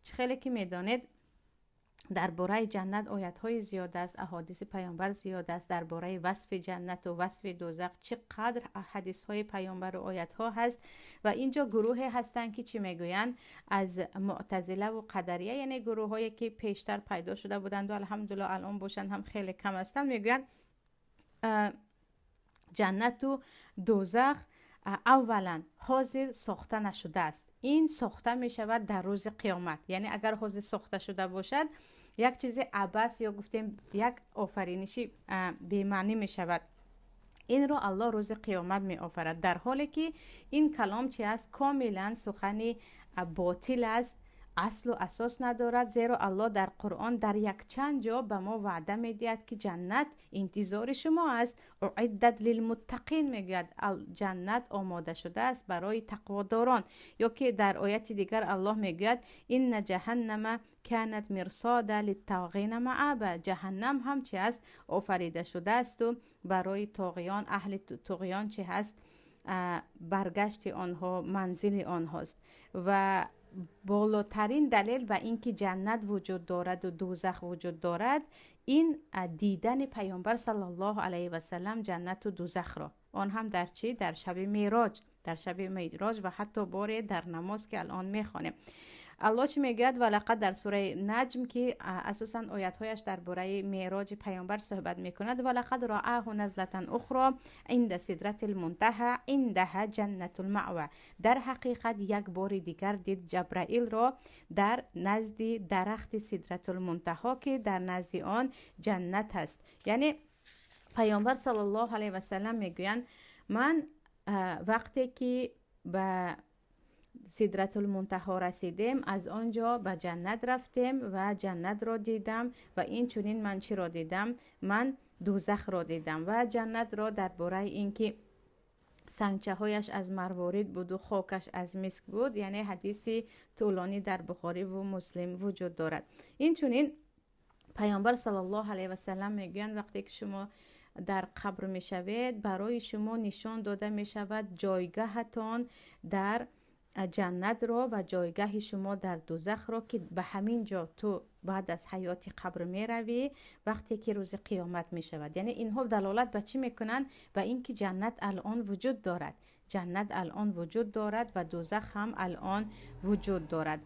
خیلی که میدانید درباره جنت آیات های زیاد است، احادیث پیامبر زیاد است درباره وصف جنت و وصف دوزخ، چقدر حدیث های پیامبر و آیات ها هست. و اینجا گروه هستند که چی میگویند؟ از معتزله و قدریه، یعنی گروه هایی که پیشتر پیدا شده بودند و الحمدلله الان باشند هم خیلی کم هستند، میگویند جنت و دوزخ اولا حاضر ساخته نشده است، این ساخته می شود در روز قیامت. یعنی اگر حاضر ساخته شده باشد یک چیز عبث یا گفتیم یک آفرینشی بی معنی می شود. این رو الله روز قیامت می آفرد، در حالی که این کلام چی است؟ کاملا سخنی باطل است، اصل و اساس ندارد. زیرا الله در قرآن در یک چند جا به ما وعده میدهد که جنت انتظار شما است، اعدت للمتقین میگوید جنت آماده شده است برای تقواداران. یا که در آیت دیگر الله میگوید ان جهنم کانت مرصادا للطاغین مآبا، جهنم هم چی است؟ آفریده شده است و برای طاغیان، اهل طغیان چی هست؟ برگشت آنها، منزل آنهاست. و بالاترین دلیل به اینکه جنت وجود دارد و دوزخ وجود دارد این دیدن پیامبر صلی الله علیه و سلم جنت و دوزخ را، آن هم در چی؟ در شب معراج، در شب معراج و حتی بار در نماز که الان میخوانیم. الله چی میگوید؟ ولقد در سوره نجم که اساسا آیات هایش درباره معراج پیامبر صحبت میکند، ولقد رآه نزلة اخرى عند سدرة المنتهى عندها جنت المأوى، در حقیقت یک بار دیگر دید جبرائیل را در نزد درخت سدرة المنتهى که در نزد آن جنت است. یعنی پیامبر صلی الله علیه و سلم میگویند من وقتی که به سدرة المنتهى رسیدیم از آنجا به جنت رفتیم و جنت را دیدم و این چنین من چی را دیدم؟ من دوزخ را دیدم. و جنت را درباره اینکه سنگچه هایش از مروارید بود و خاکش از مسک بود، یعنی حدیثی طولانی در بخاری و مسلم وجود دارد. این چنین پیامبر صلی الله علیه و سلم میگویند وقتی که شما در قبر میشوید برای شما نشان داده میشود جایگاهتان در جنت را و جایگاه شما در دوزخ را، که به همین جا تو بعد از حیات قبر می روی وقتی که روز قیامت می شود. یعنی اینها دلالت به چی میکنن؟ به اینکه جنت الان وجود دارد، جنت الان وجود دارد و دوزخ هم الان وجود دارد.